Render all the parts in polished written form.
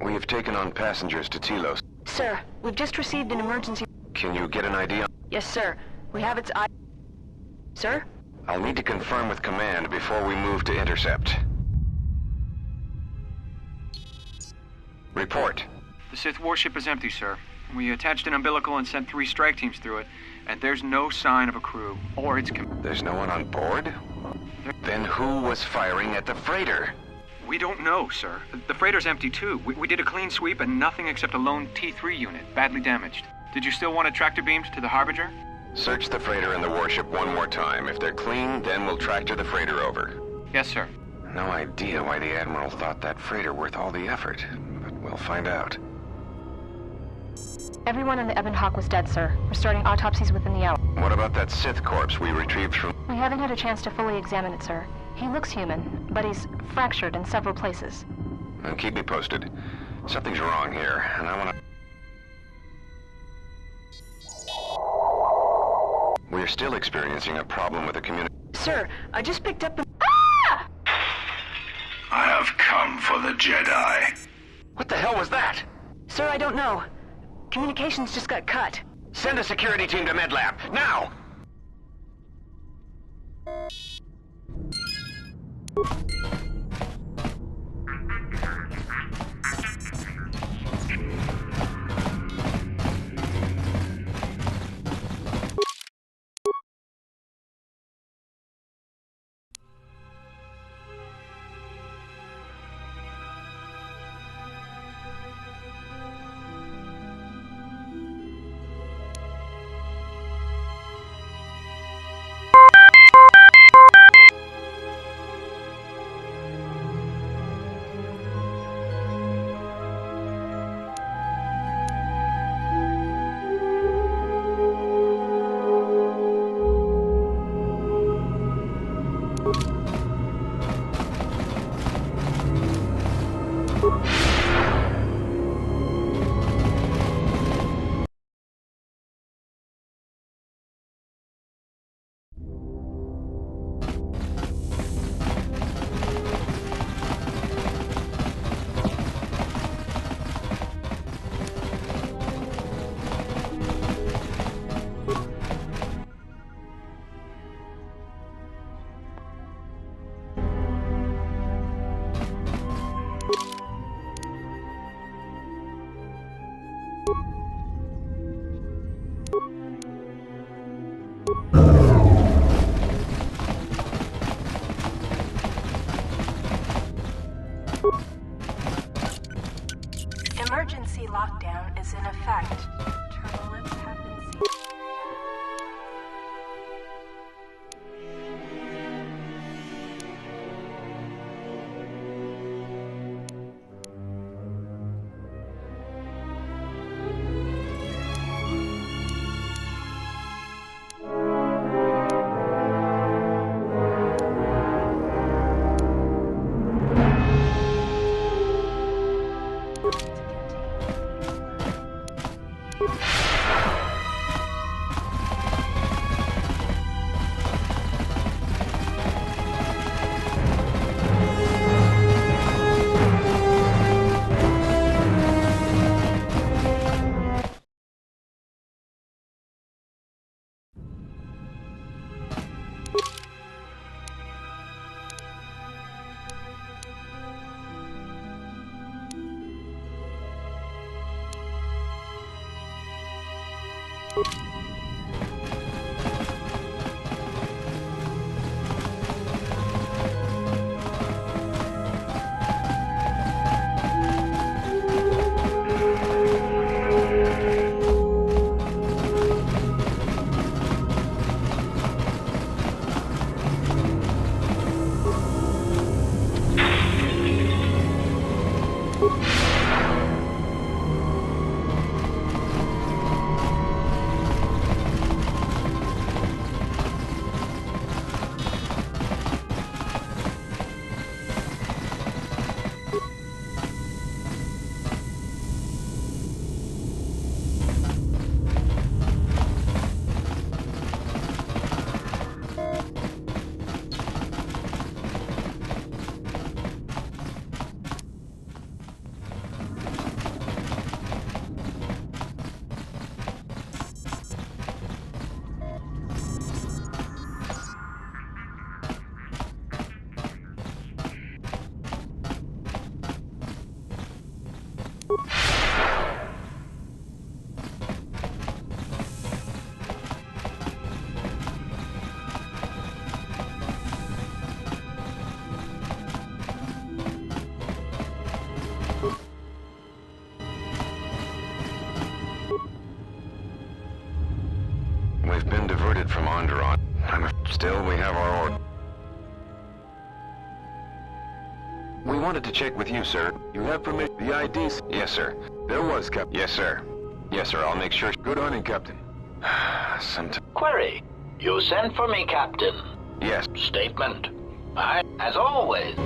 We have taken on passengers to Telos. Sir, we've just received an emergency... Can you get an idea? Yes, sir. We have its I... Sir? I'll need to confirm with command before we move to intercept. Report. The Sith warship is empty, sir. We attached an umbilical and sent 3 strike teams through it, and there's no sign of a crew, or its There's no one on board? Then who was firing at the freighter? We don't know, sir. The freighter's empty, too. We did a clean sweep and nothing except a lone T3 unit, badly damaged. Did you still want tractor beams to the Harbinger? Search the freighter and the warship one more time. If they're clean, then we'll tractor the freighter over. Yes, sir. No idea why the Admiral thought that freighter worth all the effort, but we'll find out. Everyone on the Ebon Hawk was dead, sir. We're starting autopsies within the hour. What about that Sith corpse we retrieved from... We haven't had a chance to fully examine it, sir. He looks human, but he's fractured in several places. Well, keep me posted. Something's wrong here, and I want to... We're still experiencing a problem with the community. Sir, I just picked up the... I have come for the Jedi. What the hell was that? Sir, I don't know. Communications just got cut. Send a security team to MedLab, now! Emergency lockdown is in effect. Turbulence have been seen. We've been diverted from Onderon. Still, we have our order. We wanted to check with you, sir. You have permission? The IDs? Yes, sir. There was, Captain. Yes, sir. Yes, sir. I'll make sure. Good hunting, Captain. Sometime. Query. You sent for me, Captain. Yes. Statement. As always.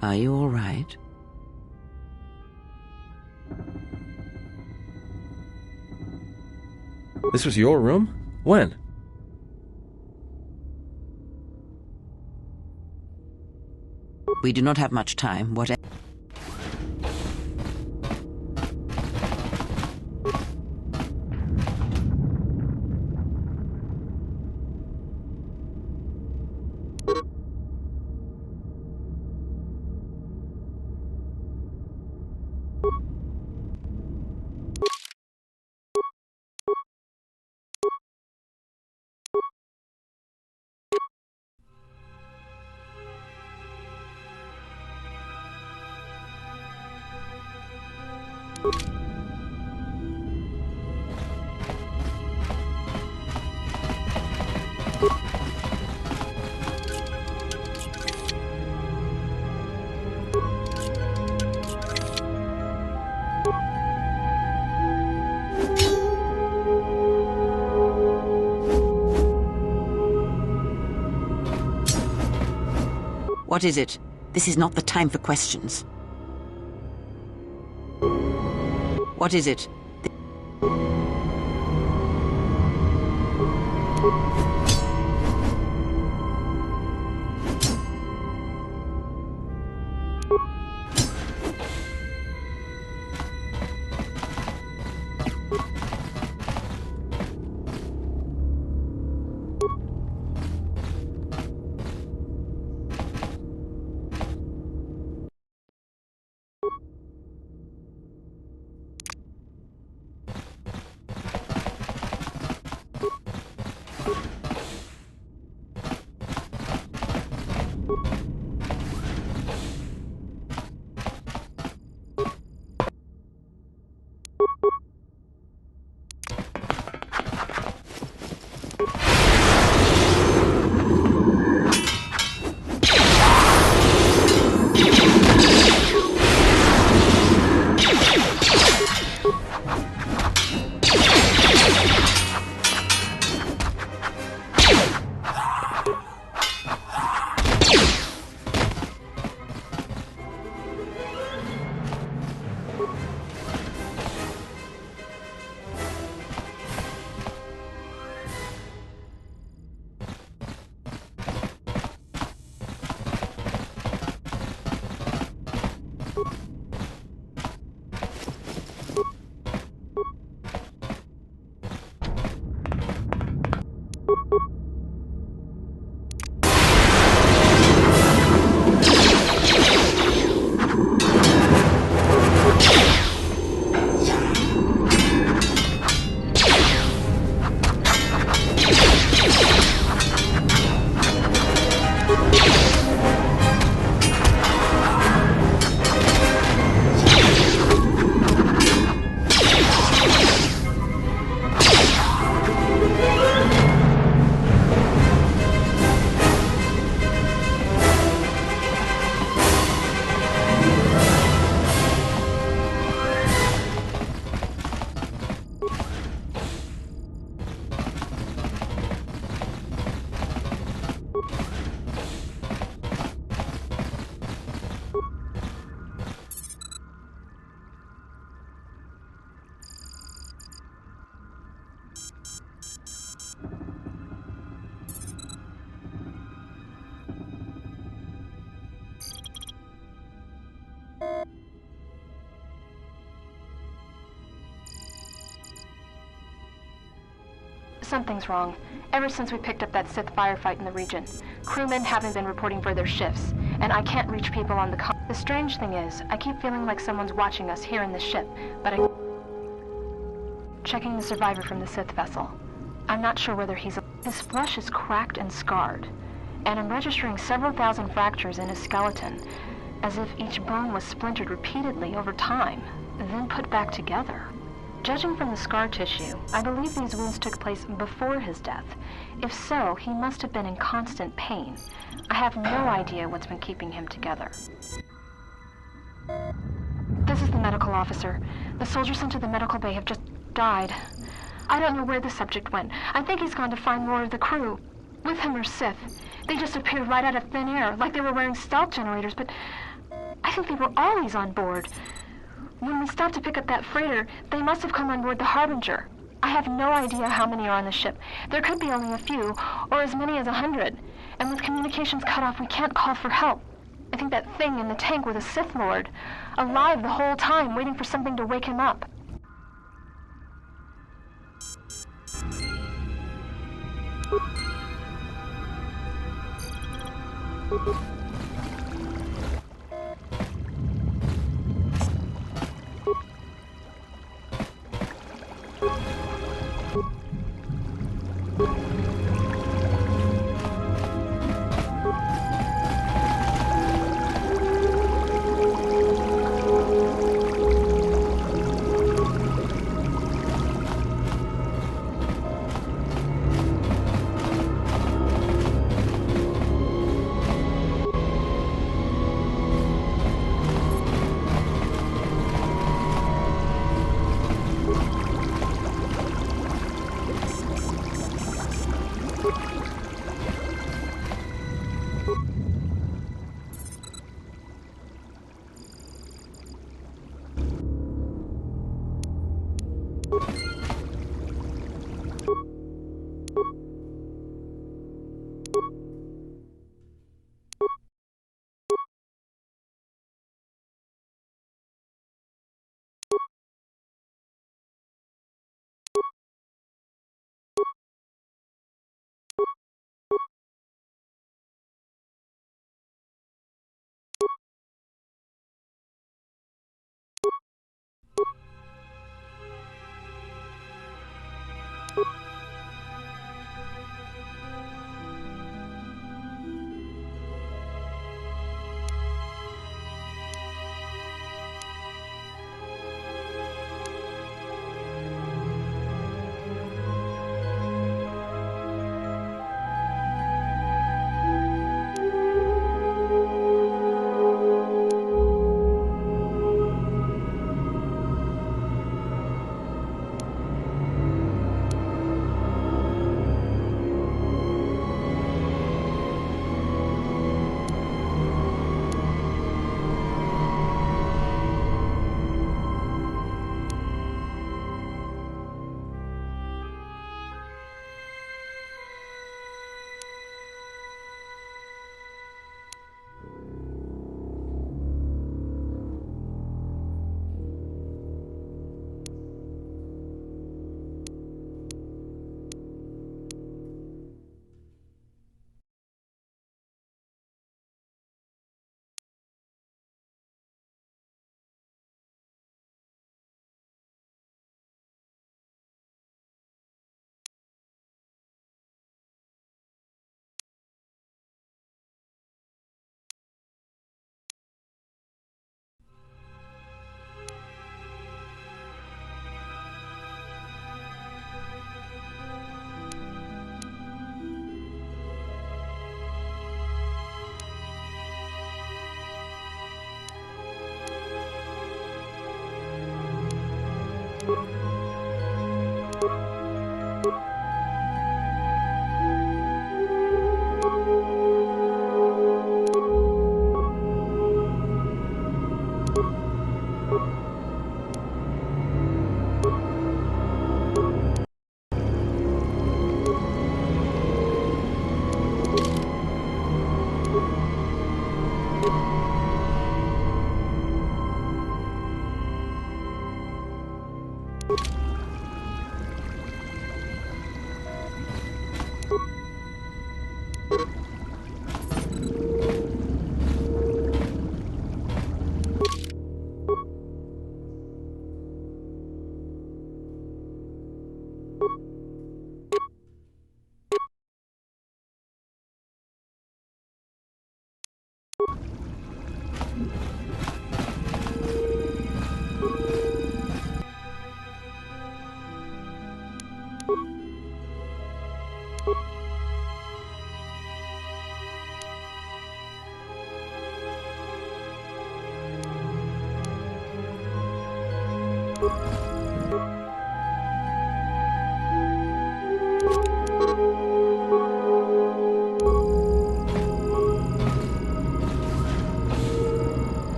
Are you all right? This was your room? When? We do not have much time. What? What is it? This is not the time for questions. What is it? Something's wrong. Ever since we picked up that Sith firefight in the region, crewmen haven't been reporting for their shifts, and I can't reach people on the The strange thing is, I keep feeling like someone's watching us here in the ship, but Checking the survivor from the Sith vessel. I'm not sure whether he's... His flesh is cracked and scarred, and I'm registering several thousand fractures in his skeleton, as if each bone was splintered repeatedly over time, then put back together. Judging from the scar tissue, I believe these wounds took place before his death. If so, he must have been in constant pain. I have no idea what's been keeping him together. This is the medical officer. The soldiers sent to the medical bay have just died. I don't know where the subject went. I think he's gone to find more of the crew. With him are Sith. They just appeared right out of thin air, like they were wearing stealth generators, but I think they were always on board. When we stopped to pick up that freighter, they must have come on board the Harbinger. I have no idea how many are on the ship. There could be only a few, or as many as 100. And with communications cut off, we can't call for help. I think that thing in the tank was a Sith Lord, alive the whole time, waiting for something to wake him up.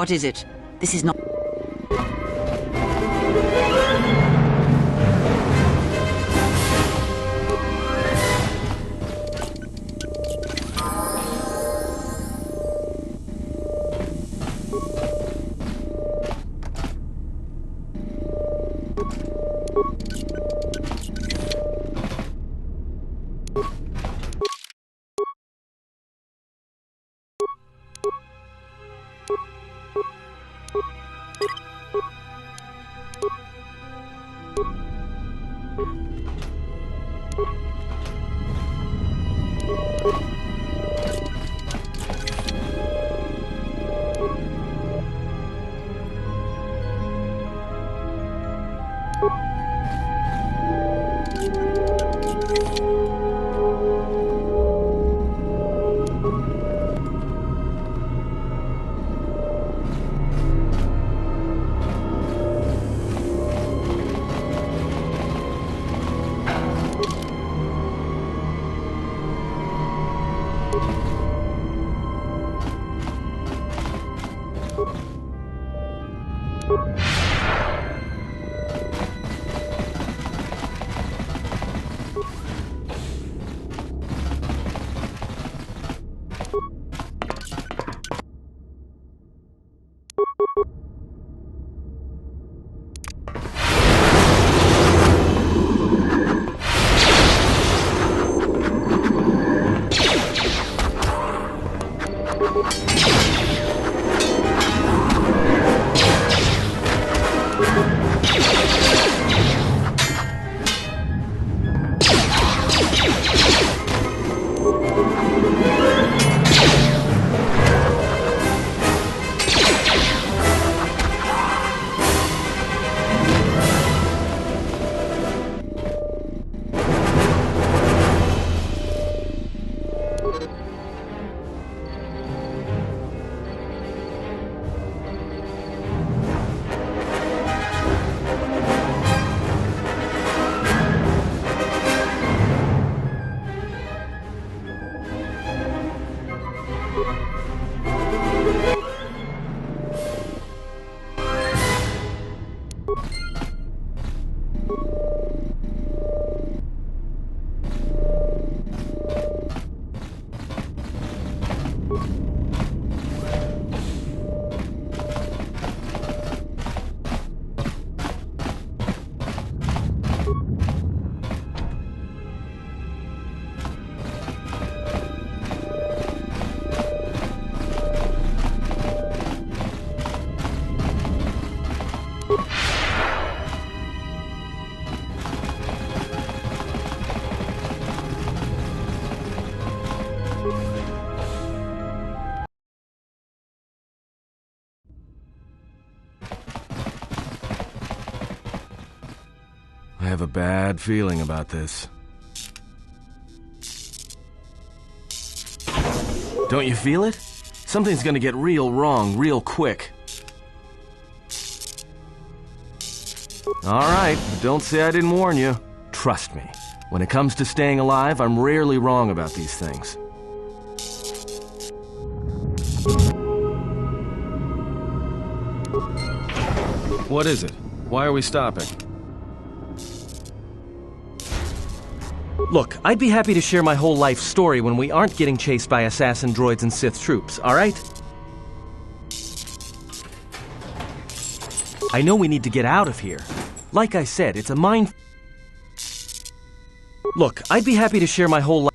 What is it? This is not... I have a bad feeling about this. Don't you feel it? Something's gonna get real wrong real quick. Alright, don't say I didn't warn you. Trust me, when it comes to staying alive, I'm rarely wrong about these things. What is it? Why are we stopping? Look, I'd be happy to share my whole life story when we aren't getting chased by assassin droids and Sith troops, alright? I know we need to get out of here. Like I said, it's a mind... Look, I'd be happy to share my whole life...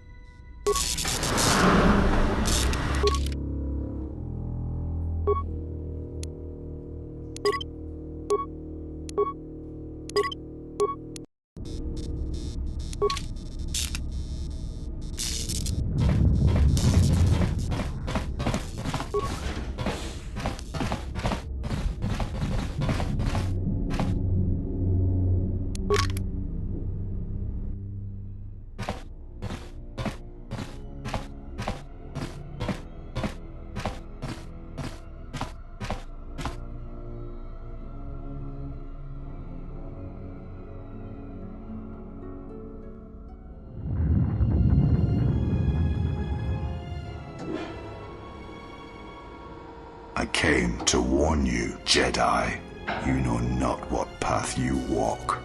came to warn you, Jedi. You know not what path you walk.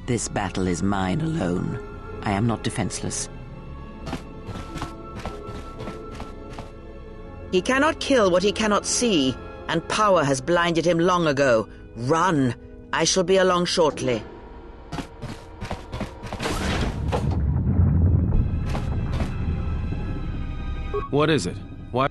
This battle is mine alone. I am not defenseless. He cannot kill what he cannot see, and power has blinded him long ago. Run! I shall be along shortly. What is it? Why?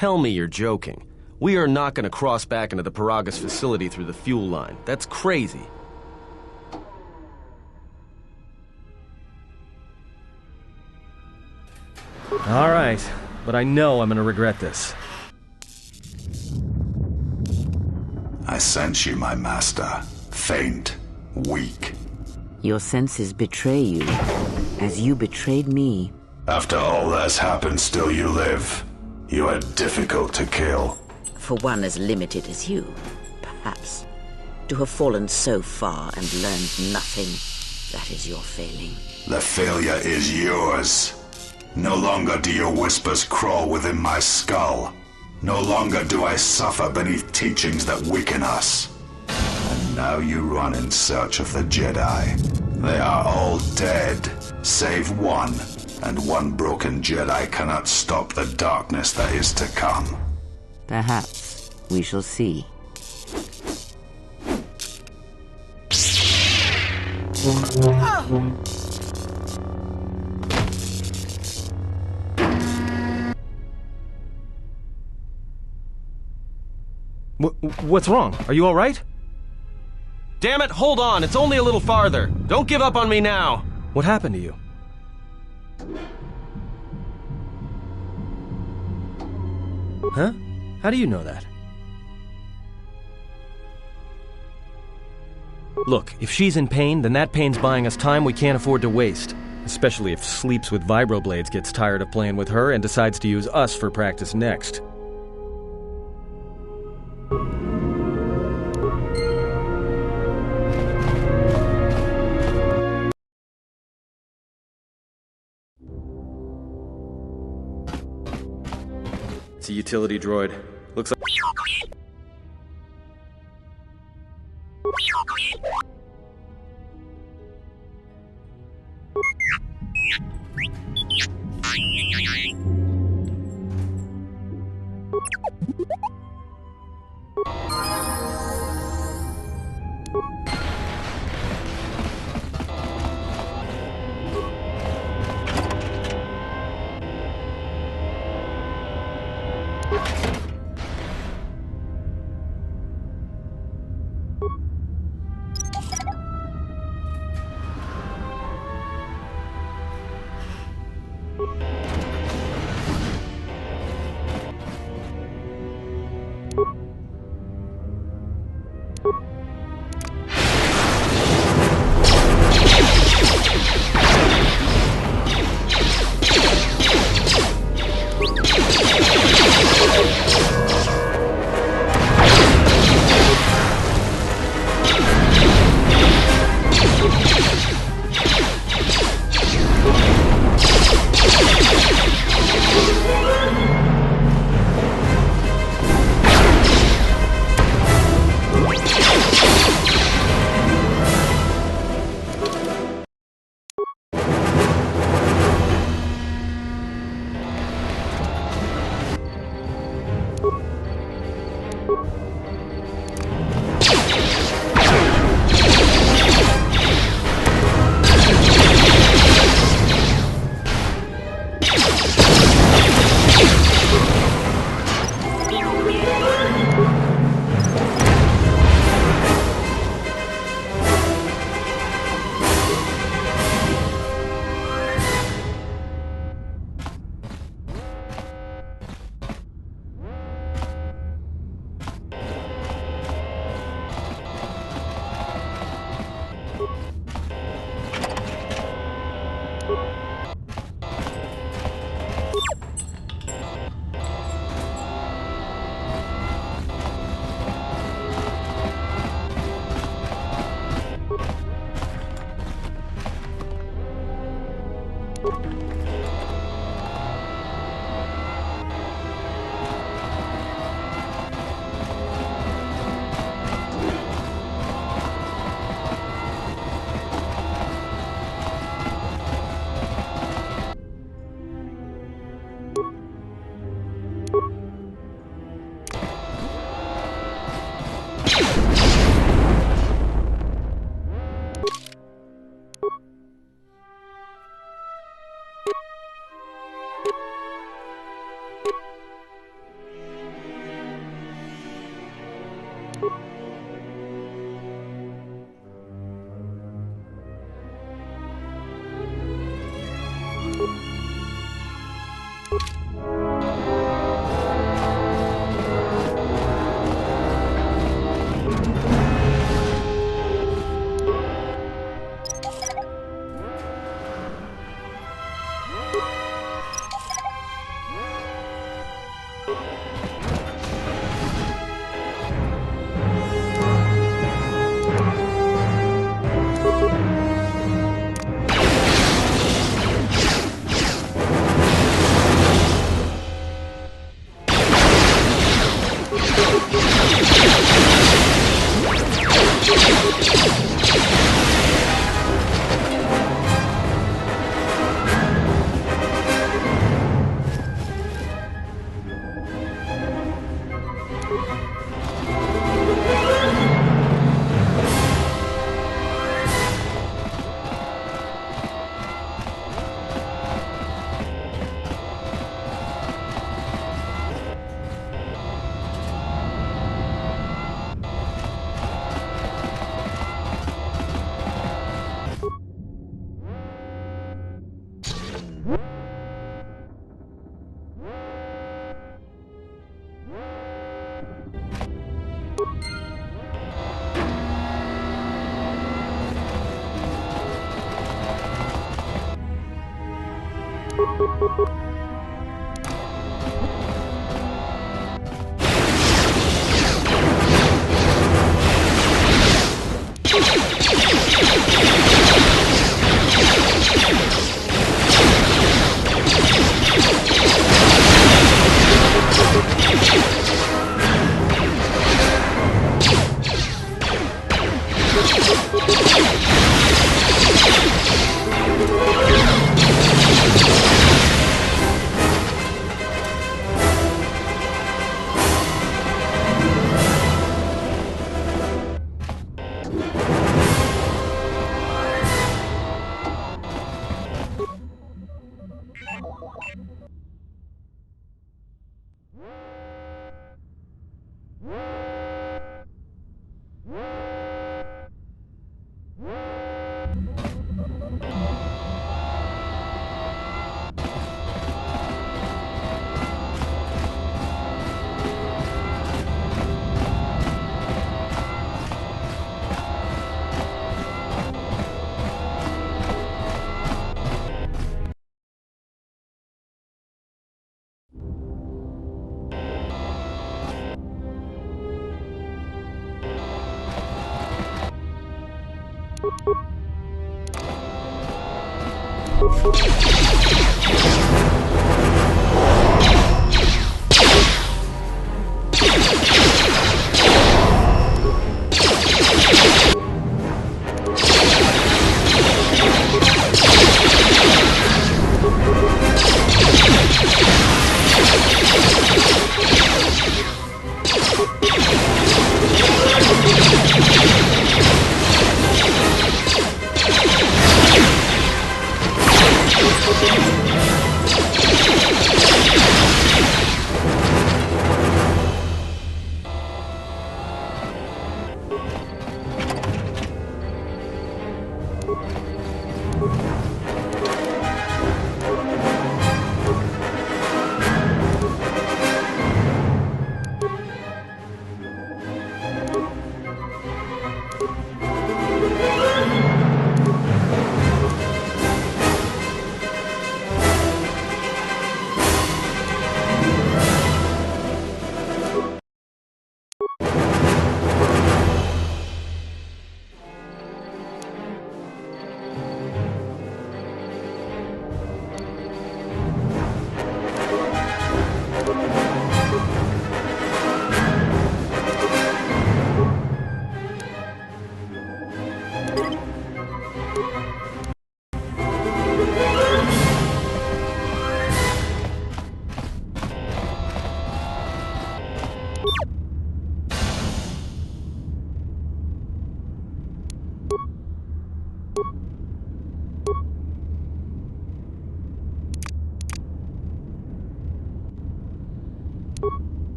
Tell me you're joking. We are not going to cross back into the Peragus facility through the fuel line. That's crazy. All right, but I know I'm gonna regret this. I sense you, my master. Faint, weak. Your senses betray you, as you betrayed me. After all that's happened, still you live. You are difficult to kill. For one as limited as you, perhaps. To have fallen so far and learned nothing, that is your failing. The failure is yours. No longer do your whispers crawl within my skull. No longer do I suffer beneath teachings that weaken us. And now you run in search of the Jedi. They are all dead, save one. And one broken Jedi cannot stop the darkness that is to come. Perhaps we shall see. What's wrong? Are you all right? Damn it, hold on! It's only a little farther! Don't give up on me now! What happened to you? Huh? How do you know that? Look, if she's in pain, then that pain's buying us time we can't afford to waste. Especially if Sleeps with Vibroblades gets tired of playing with her and decides to use us for practice next. It's a utility droid. Looks like...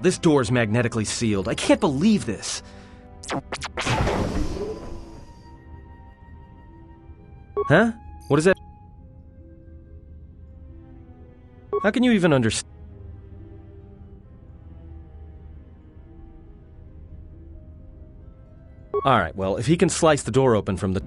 This door's magnetically sealed. I can't believe this. Huh? What is that? How can you even understand? Alright, well, if he can slice the door open from the...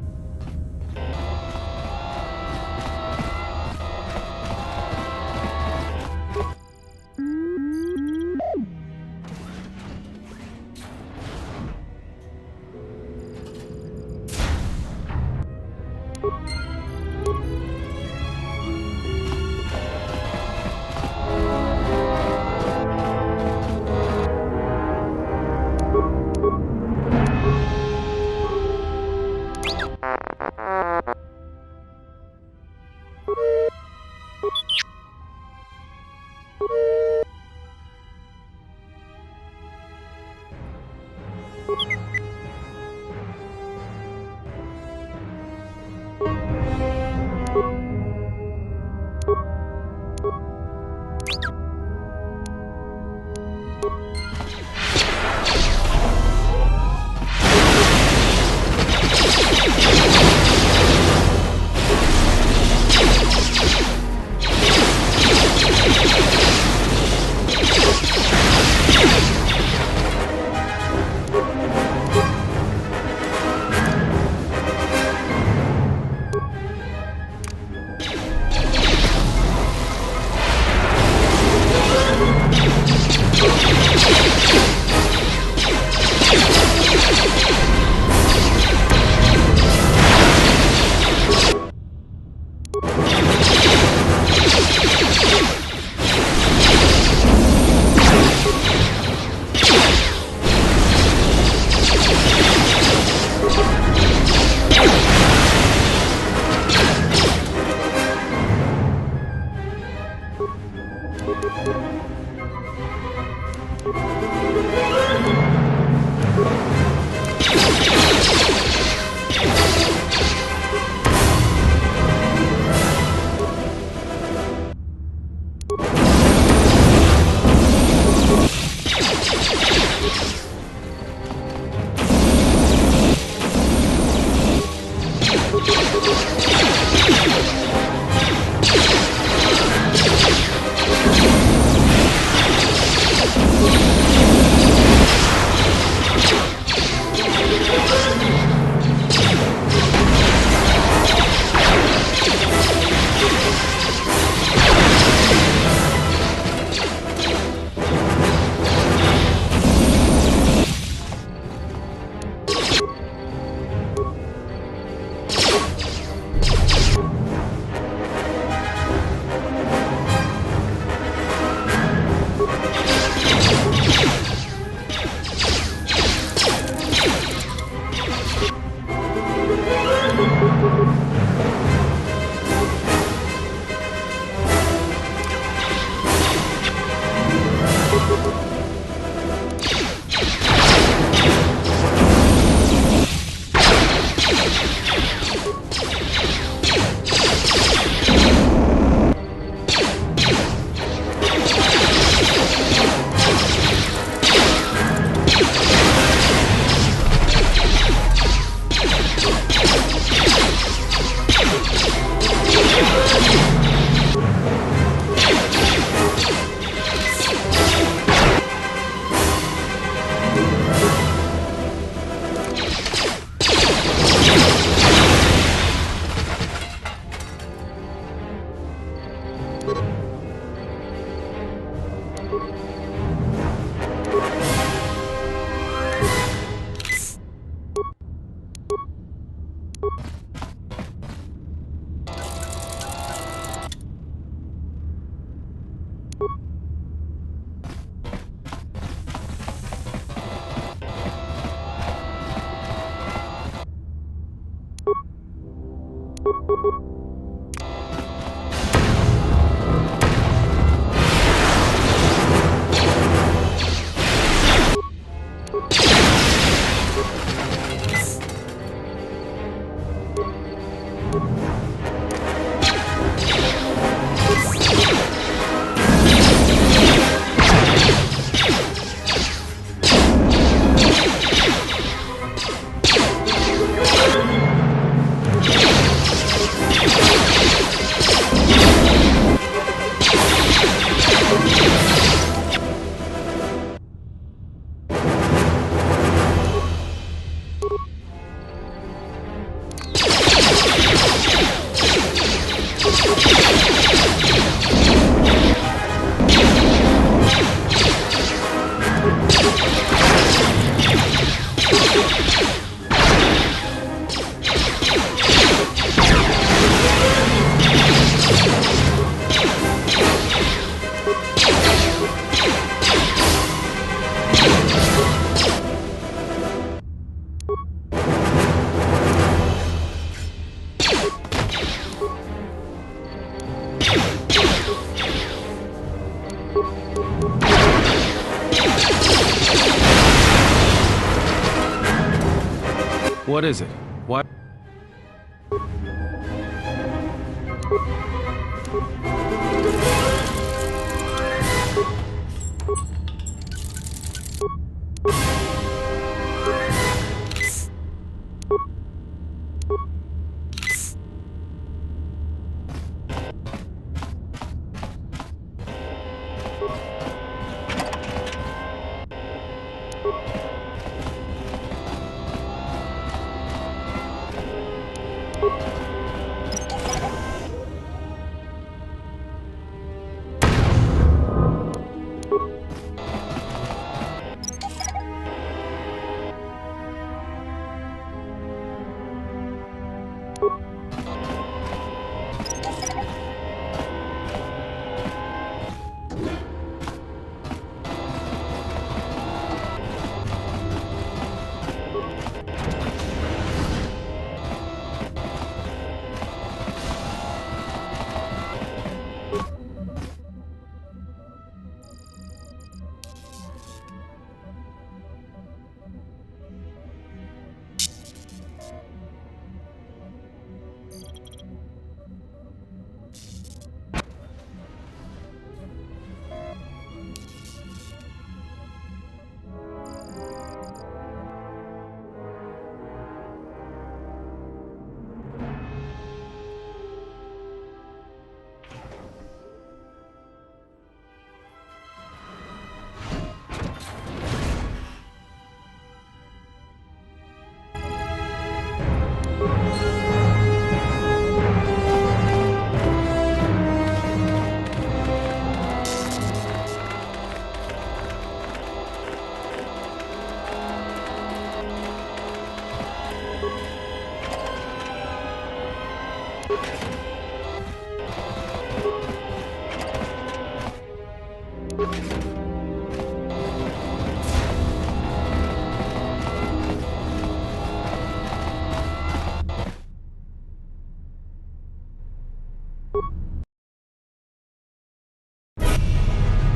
What is it? Why?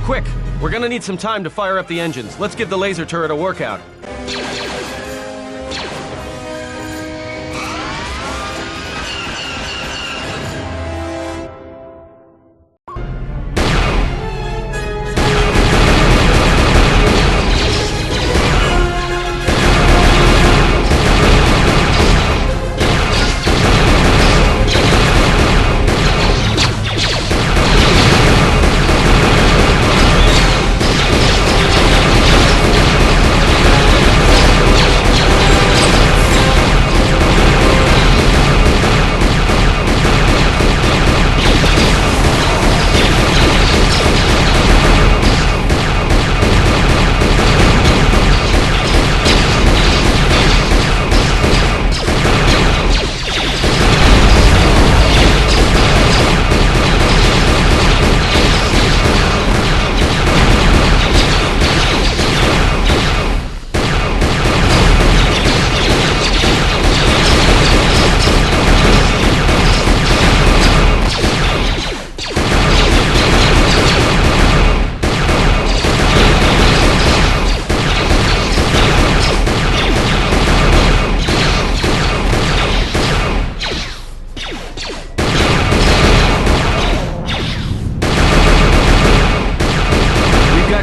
Quick! We're gonna need some time to fire up the engines. Let's give the laser turret a workout.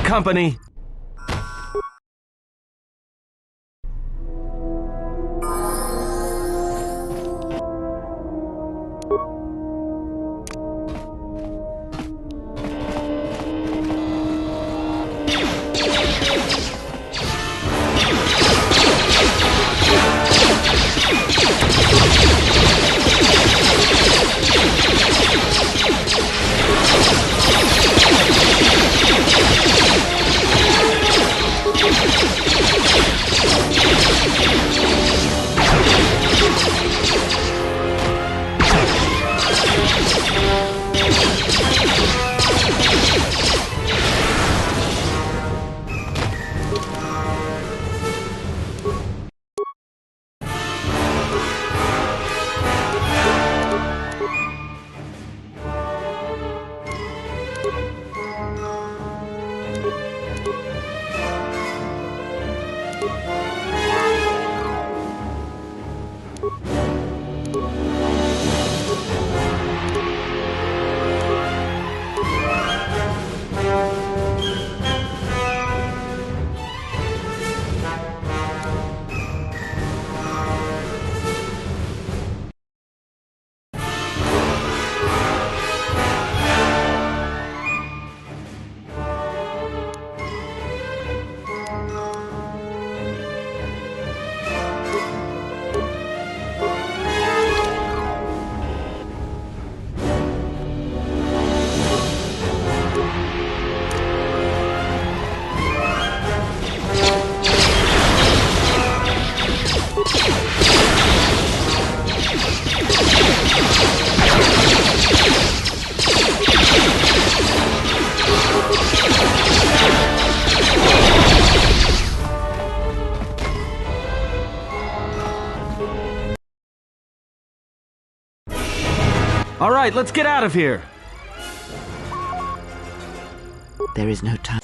Company. All right, let's get out of here. There is no time.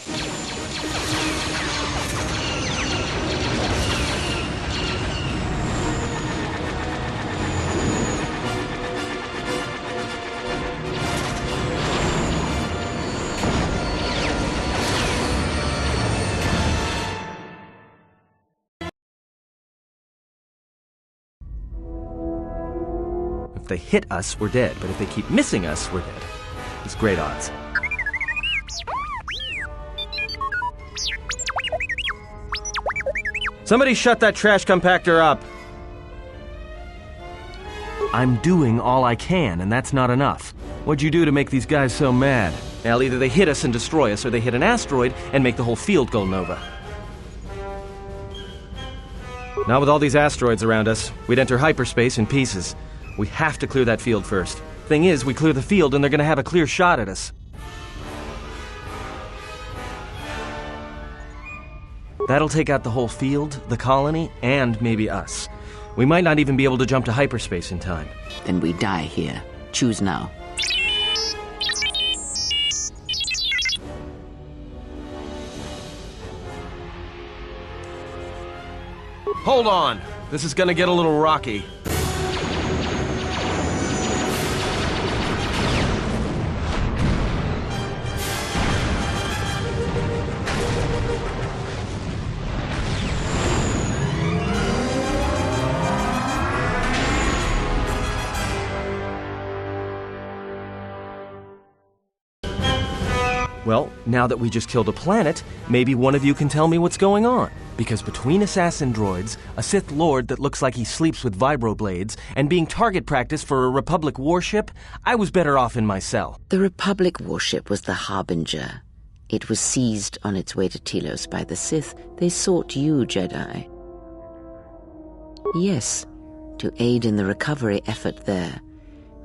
If they hit us, we're dead. But if they keep missing us, we're dead. It's great odds. Somebody shut that trash compactor up! I'm doing all I can, and that's not enough. What'd you do to make these guys so mad? Well, either they hit us and destroy us, or they hit an asteroid and make the whole field go nova. Not with all these asteroids around us. We'd enter hyperspace in pieces. We have to clear that field first. Thing is, we clear the field and they're gonna have a clear shot at us. That'll take out the whole field, the colony, and maybe us. We might not even be able to jump to hyperspace in time. Then we die here. Choose now. Hold on! This is gonna get a little rocky. Well, now that we just killed a planet, maybe one of you can tell me what's going on. Because between assassin droids, a Sith Lord that looks like he sleeps with vibroblades, and being target practice for a Republic warship, I was better off in my cell. The Republic warship was the Harbinger. It was seized on its way to Telos by the Sith. They sought you, Jedi. Yes, to aid in the recovery effort there.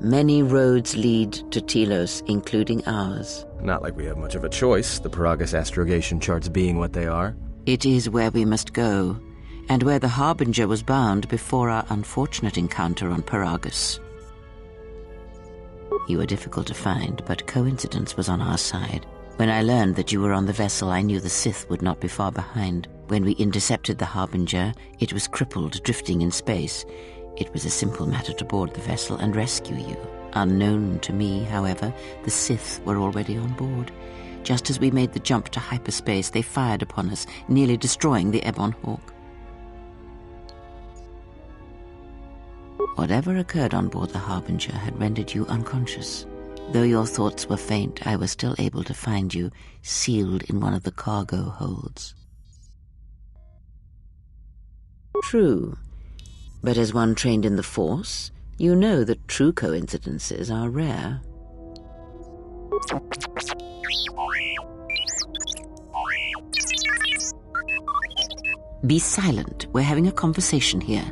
Many roads lead to Telos, including ours. Not like we have much of a choice, the Peragus astrogation charts being what they are. It is where we must go, and where the Harbinger was bound before our unfortunate encounter on Peragus. You were difficult to find, but coincidence was on our side. When I learned that you were on the vessel, I knew the Sith would not be far behind. When we intercepted the Harbinger, it was crippled, drifting in space. It was a simple matter to board the vessel and rescue you. Unknown to me, however, the Sith were already on board. Just as we made the jump to hyperspace, they fired upon us, nearly destroying the Ebon Hawk. Whatever occurred on board the Harbinger had rendered you unconscious. Though your thoughts were faint, I was still able to find you, sealed in one of the cargo holds. True. But as one trained in the Force, you know that true coincidences are rare. Be silent. We're having a conversation here.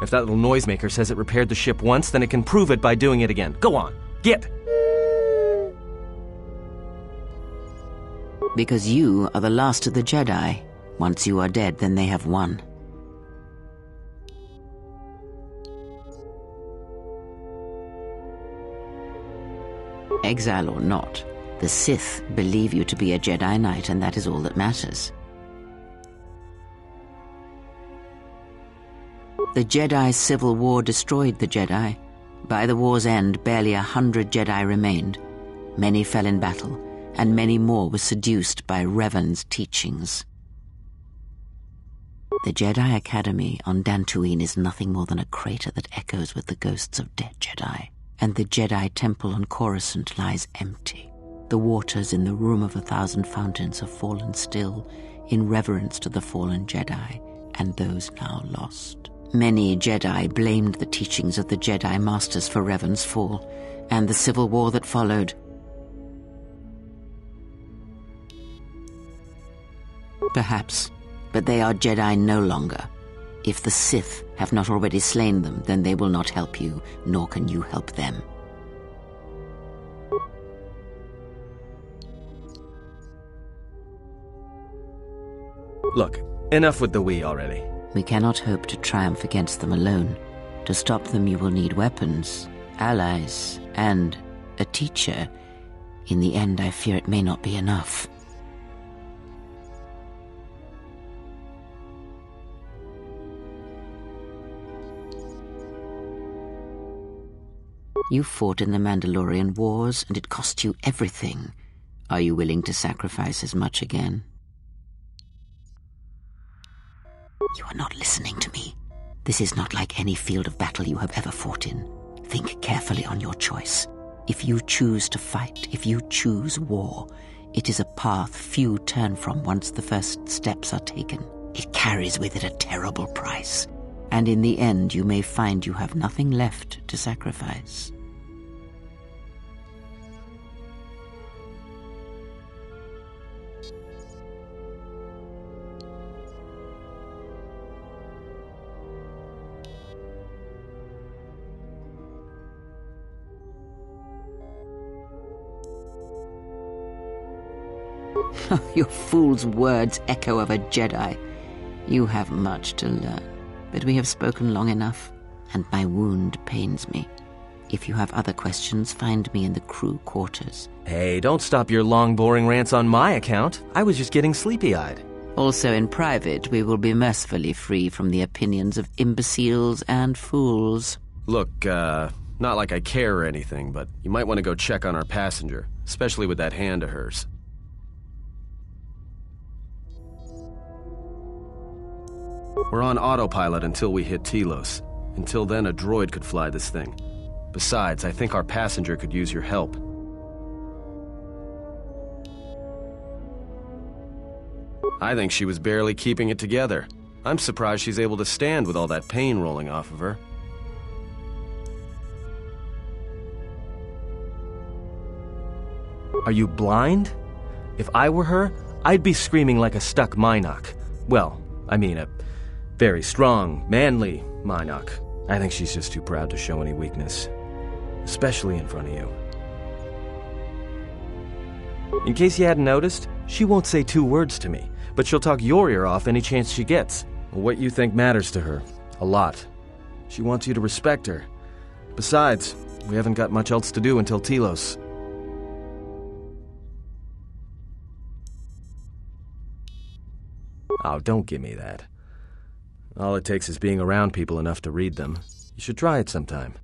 If that little noisemaker says it repaired the ship once, then it can prove it by doing it again. Go on, get! Because you are the last of the Jedi. Once you are dead, then they have won. Exile or not, the Sith believe you to be a Jedi Knight, and that is all that matters. The Jedi Civil War destroyed the Jedi. By the war's end, barely 100 Jedi remained. Many fell in battle, and many more were seduced by Revan's teachings. The Jedi Academy on Dantooine is nothing more than a crater that echoes with the ghosts of dead Jedi. And the Jedi Temple on Coruscant lies empty. The waters in the Room of 1,000 Fountains have fallen still in reverence to the fallen Jedi and those now lost. Many Jedi blamed the teachings of the Jedi Masters for Revan's fall and the civil war that followed. Perhaps, but they are Jedi no longer. If the Sith have not already slain them, then they will not help you, nor can you help them. Look, enough with the we already. We cannot hope to triumph against them alone. To stop them, you will need weapons, allies, and a teacher. In the end, I fear it may not be enough. You fought in the Mandalorian Wars, and it cost you everything. Are you willing to sacrifice as much again? You are not listening to me. This is not like any field of battle you have ever fought in. Think carefully on your choice. If you choose to fight, if you choose war, it is a path few turn from once the first steps are taken. It carries with it a terrible price, and in the end you may find you have nothing left to sacrifice. Your fool's words echo of a Jedi. You have much to learn, but we have spoken long enough, and my wound pains me. If you have other questions, find me in the crew quarters. Hey, don't stop your long, boring rants on my account. I was just getting sleepy-eyed. Also in private, we will be mercifully free from the opinions of imbeciles and fools. Look, not like I care or anything, but you might want to go check on our passenger, especially with that hand of hers. We're on autopilot until we hit Telos. Until then, a droid could fly this thing. Besides, I think our passenger could use your help. I think she was barely keeping it together. I'm surprised she's able to stand with all that pain rolling off of her. Are you blind? If I were her, I'd be screaming like a stuck Mynock. Well, I mean a very strong, manly Mynock. I think she's just too proud to show any weakness. Especially in front of you. In case you hadn't noticed, she won't say 2 words to me, but she'll talk your ear off any chance she gets. What you think matters to her. A lot. She wants you to respect her. Besides, we haven't got much else to do until Telos. Oh, don't give me that. All it takes is being around people enough to read them. You should try it sometime.